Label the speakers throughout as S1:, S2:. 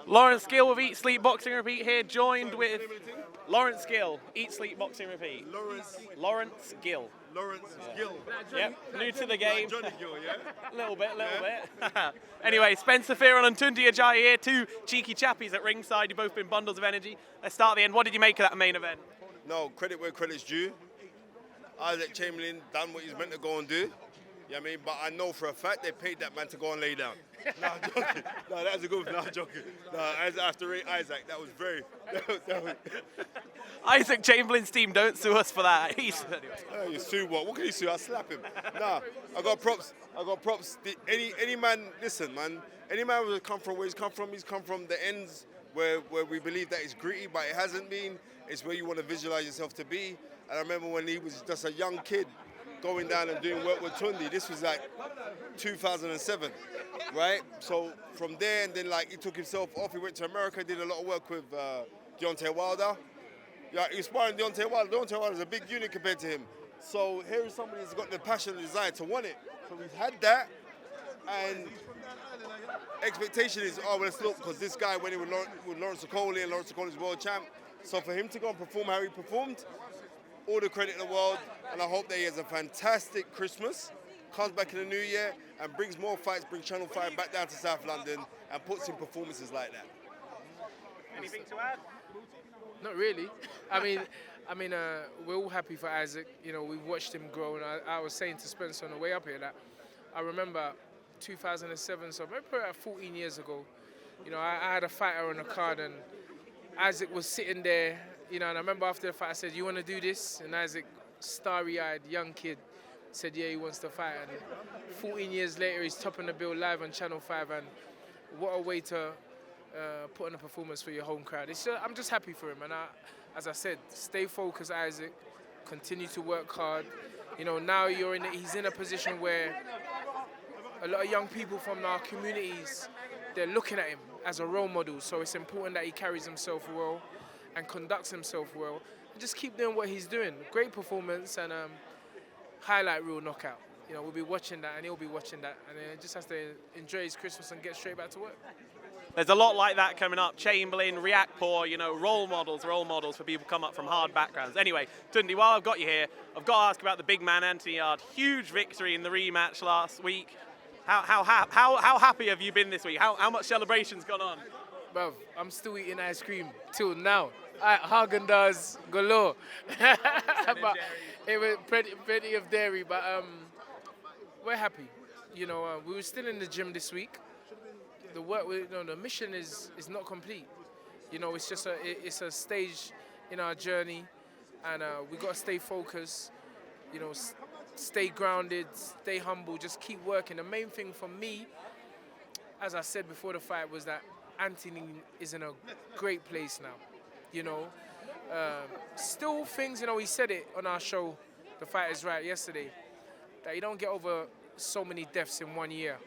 S1: Lawrence Gill with Eat, Sleep, Boxing, Repeat here, joined with Lawrence Gill, Eat, Sleep, Boxing, Repeat. Lawrence Gill. Yep, new to the game.
S2: Johnny Gill, yeah?
S1: Little bit. Anyway, Spencer Fearon and Tunde Ajayi here, two cheeky chappies at ringside. You've both been bundles of energy. Let's start at the end. What did you make of that main event?
S2: No, credit where credit's due. Isaac Chamberlain done what he's meant to go and do. You know what I mean? But I know for a fact they paid that man to go and lay down. No, I'm joking. No, that was a good one. No, I'm joking. No, after Isaac, that was very... That was,
S1: Isaac Chamberlain's team, don't sue us for that.
S2: you sue what? What can you sue? I'll slap him. Nah, I got props. Any man, listen, man. Any man who come from where he's come from the ends where we believe that it's gritty, but it hasn't been. It's where you want to visualize yourself to be. And I remember when he was just a young kid going down and doing work with Tunde. This was like 2007, right? So from there, and then like he took himself off. He went to America, did a lot of work with Deontay Wilder. Yeah, he was sparring Deontay Wilder. Deontay Wilder is a big unit compared to him. So here is somebody who's got the passion and desire to want it. So we've had that, and expectation is, oh, well, let's look, because this guy went in with Lawrence Okoli, and Lawrence Okoli's world champ. So for him to go and perform how he performed, all the credit in the world, and I hope that he has a fantastic Christmas, comes back in the new year, and brings more fights, brings Channel 5 back down to South London, and puts in performances like that.
S1: Anything to add?
S3: Not really. I mean, we're all happy for Isaac. You know, we've watched him grow, and I was saying to Spencer on the way up here that I remember 2007, so maybe about 14 years ago, you know, I had a fighter on the card, and Isaac was sitting there, you know, and I remember after the fight, I said, "You want to do this?" And Isaac, starry-eyed, young kid, said, "Yeah, he wants to fight." And 14 years later, he's topping the bill live on Channel 5, and what a way to put on a performance for your home crowd. I'm just happy for him, and as I said, stay focused, Isaac. Continue to work hard. You know, now he's in a position where a lot of young people from our communities, they're looking at him as a role model. So it's important that he carries himself well and conducts himself well, and just keep doing what he's doing. Great performance and highlight reel knockout. You know, we'll be watching that, and he'll be watching that, and he just has to enjoy his Christmas and get straight back to work.
S1: There's a lot like that coming up. Chamberlain, React Poor, you know, role models for people who come up from hard backgrounds. Anyway, Tunde, while I've got you here, I've got to ask about the big man, Anthony Yarde. Huge victory in the rematch last week. How happy have you been this week? How much celebration's gone on?
S3: Bruv, I'm still eating ice cream till now. Häagen-Dazs galore. But it was plenty of dairy, but we're happy. You know, we were still in the gym this week. The work, the mission is not complete. You know, it's just it's a stage in our journey, and we got to stay focused. You know, stay grounded, stay humble, just keep working. The main thing for me, as I said before the fight, was that Anthony is in a great place now. You know, still things. You know, he said it on our show, The Fight Is Right, yesterday, that you don't get over so many deaths in 1 year.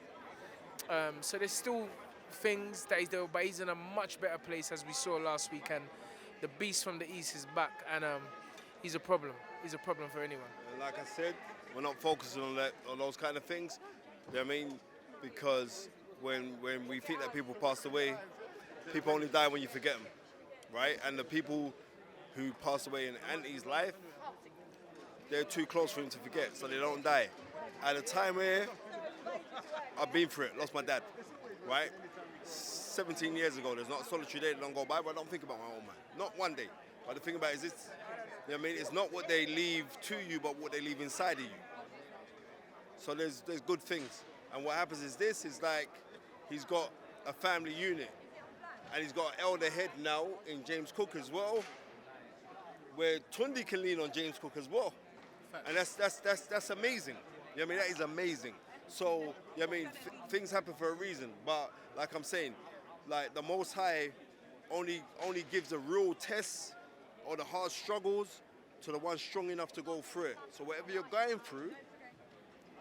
S3: So there's still things that he's doing, but he's in a much better place, as we saw last week. And the beast from the east is back, and he's a problem. He's a problem for anyone.
S2: And like I said, we're not focusing on those kind of things. You know what I mean? Because when we think that people passed away, people only die when you forget them, right? And the people who passed away in Anthony's life, they're too close for him to forget, so they don't die. At a time where I've been through it, lost my dad, right? 17 years ago, there's not a solitary day that don't go by, but I don't think about my own man. Not one day. But the thing about it is this, you know what I mean? It's not what they leave to you, but what they leave inside of you. So there's good things. And what happens is this, is like, he's got a family unit, and he's got an elder head now in James Cook as well, where Tunde can lean on James Cook as well. And that's amazing. You know what I mean? That is amazing. So, you know what I mean? Things happen for a reason. But like I'm saying, like the Most High only gives the real tests or the hard struggles to the ones strong enough to go through it. So whatever you're going through it.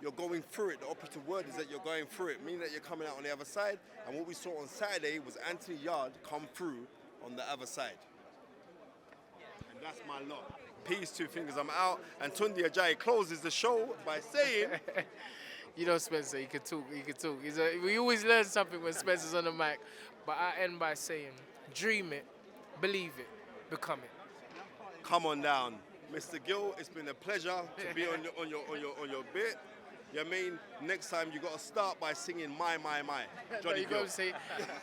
S2: The operative word is that you're going through it, meaning that you're coming out on the other side. And what we saw on Saturday was Anthony Yarde come through on the other side. And that's my lot. Peace, two fingers, I'm out. And Tunde Ajayi closes the show by saying...
S3: You know Spencer, he could talk, he could talk. We always learn something when Spencer's on the mic. But I end by saying, dream it, believe it, become it.
S2: Come on down. Mr. Gill, it's been a pleasure to be on your bit. You know what I mean? Next time you got to start by singing My. Johnny
S3: You
S2: Gill.
S3: got to say,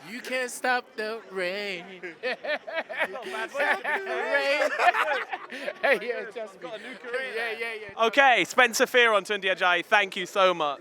S3: you can't stop the rain. Rain. Hey, yeah, just got a new career. Yeah.
S1: Okay, Spencer Fearon Tunde Ajayi, thank you so much.